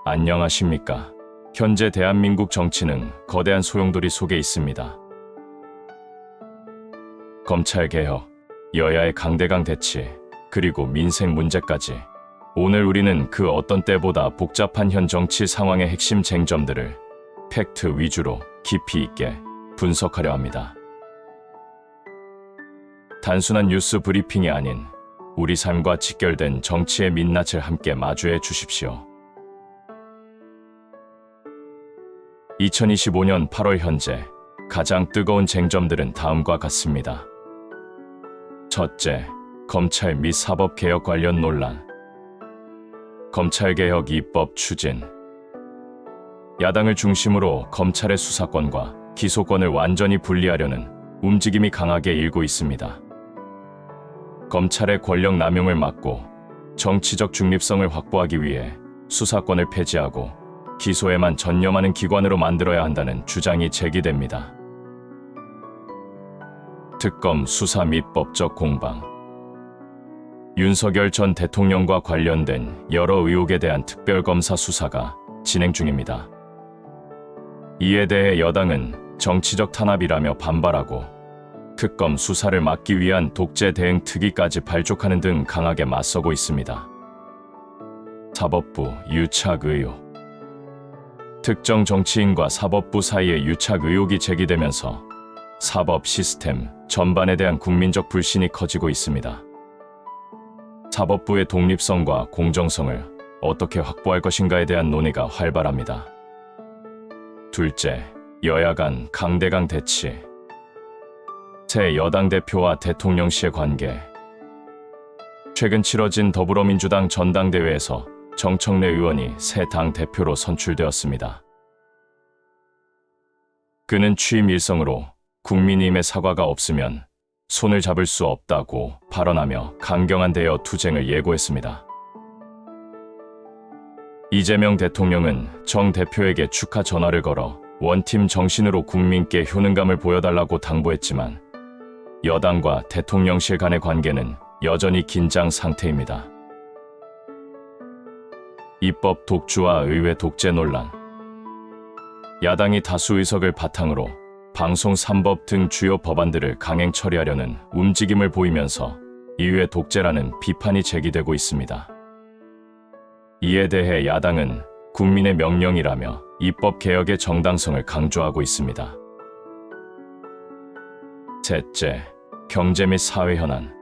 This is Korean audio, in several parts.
안녕하십니까. 현재 대한민국 정치는 거대한 소용돌이 속에 있습니다. 검찰개혁, 여야의 강대강 대치, 그리고 민생 문제까지. 오늘 우리는 그 어떤 때보다 복잡한 현 정치 상황의 핵심 쟁점들을 팩트 위주로 깊이 있게 분석하려 합니다. 단순한 뉴스 브리핑이 아닌 우리 삶과 직결된 정치의 민낯을 함께 마주해 주십시오. 2025년 8월 현재 가장 뜨거운 쟁점들은 다음과 같습니다. 첫째, 검찰 및 사법개혁 관련 논란. 검찰개혁 입법 추진. 야당을 중심으로 검찰의 수사권과 기소권을 완전히 분리하려는 움직임이 강하게 일고 있습니다. 검찰의 권력 남용을 막고 정치적 중립성을 확보하기 위해 수사권을 폐지하고 기소에만 전념하는 기관으로 만들어야 한다는 주장이 제기됩니다. 특검 수사 및 법적 공방. 윤석열 전 대통령과 관련된 여러 의혹에 대한 특별검사 수사가 진행 중입니다. 이에 대해 여당은 정치적 탄압이라며 반발하고 특검 수사를 막기 위한 독재 대응 특위까지 발족하는 등 강하게 맞서고 있습니다. 사법부 유착 의혹. 특정 정치인과 사법부 사이에 유착 의혹이 제기되면서 사법 시스템 전반에 대한 국민적 불신이 커지고 있습니다. 사법부의 독립성과 공정성을 어떻게 확보할 것인가에 대한 논의가 활발합니다. 둘째, 여야 간 강대강 대치. 새 여당 대표와 대통령실의 관계. 최근 치러진 더불어민주당 전당대회에서 정청래 의원이 새 당 대표로 선출되었습니다. 그는 취임 일성으로 국민의힘의 사과가 없으면 손을 잡을 수 없다고 발언하며 강경한 대여 투쟁을 예고했습니다. 이재명 대통령은 정 대표에게 축하 전화를 걸어 원팀 정신으로 국민께 효능감을 보여달라고 당부했지만 여당과 대통령실 간의 관계는 여전히 긴장 상태입니다. 입법 독주와 의회 독재 논란. 야당이 다수 의석을 바탕으로 방송 3법 등 주요 법안들을 강행 처리하려는 움직임을 보이면서 의회 독재라는 비판이 제기되고 있습니다. 이에 대해 야당은 국민의 명령이라며 입법 개혁의 정당성을 강조하고 있습니다. 셋째, 경제 및 사회 현안.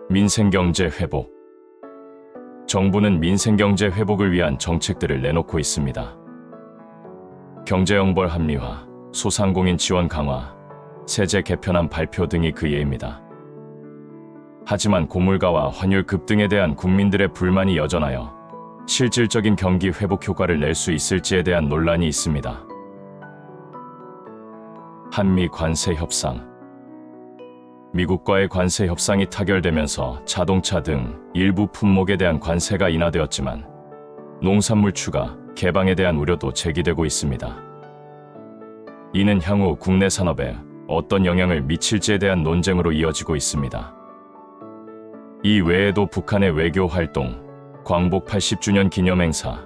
민생경제 회복. 정부는 민생경제 회복을 위한 정책들을 내놓고 있습니다. 경제형벌 합리화, 소상공인 지원 강화, 세제 개편안 발표 등이 그 예입니다. 하지만 고물가와 환율 급등에 대한 국민들의 불만이 여전하여 실질적인 경기 회복 효과를 낼 수 있을지에 대한 논란이 있습니다. 한미 관세 협상. 미국과의 관세 협상이 타결되면서 자동차 등 일부 품목에 대한 관세가 인하되었지만 농산물 추가, 개방에 대한 우려도 제기되고 있습니다. 이는 향후 국내 산업에 어떤 영향을 미칠지에 대한 논쟁으로 이어지고 있습니다. 이 외에도 북한의 외교 활동, 광복 80주년 기념행사,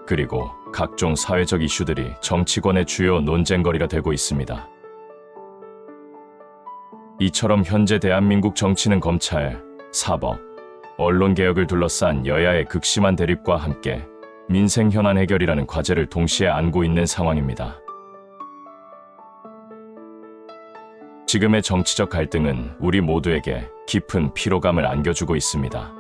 그리고 각종 사회적 이슈들이 정치권의 주요 논쟁거리가 되고 있습니다. 이처럼 현재 대한민국 정치는 검찰, 사법, 언론 개혁을 둘러싼 여야의 극심한 대립과 함께 민생 현안 해결이라는 과제를 동시에 안고 있는 상황입니다. 지금의 정치적 갈등은 우리 모두에게 깊은 피로감을 안겨주고 있습니다.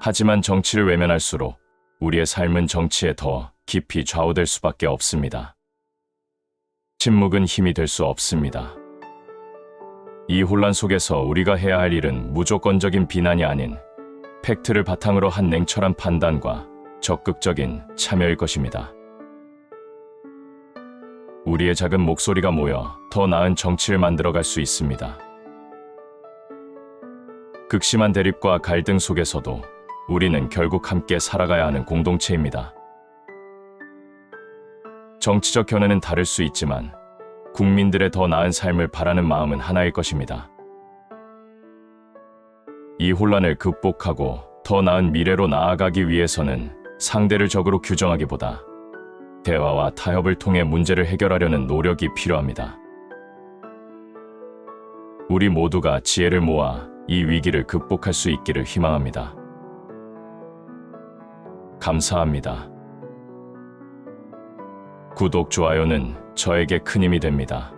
하지만 정치를 외면할수록 우리의 삶은 정치에 더 깊이 좌우될 수밖에 없습니다. 침묵은 힘이 될 수 없습니다. 이 혼란 속에서 우리가 해야 할 일은 무조건적인 비난이 아닌 팩트를 바탕으로 한 냉철한 판단과 적극적인 참여일 것입니다. 우리의 작은 목소리가 모여 더 나은 정치를 만들어갈 수 있습니다. 극심한 대립과 갈등 속에서도 우리는 결국 함께 살아가야 하는 공동체입니다. 정치적 견해는 다를 수 있지만 국민들의 더 나은 삶을 바라는 마음은 하나일 것입니다. 이 혼란을 극복하고 더 나은 미래로 나아가기 위해서는 상대를 적으로 규정하기보다 대화와 타협을 통해 문제를 해결하려는 노력이 필요합니다. 우리 모두가 지혜를 모아 이 위기를 극복할 수 있기를 희망합니다. 감사합니다. 구독, 좋아요는 저에게 큰 힘이 됩니다.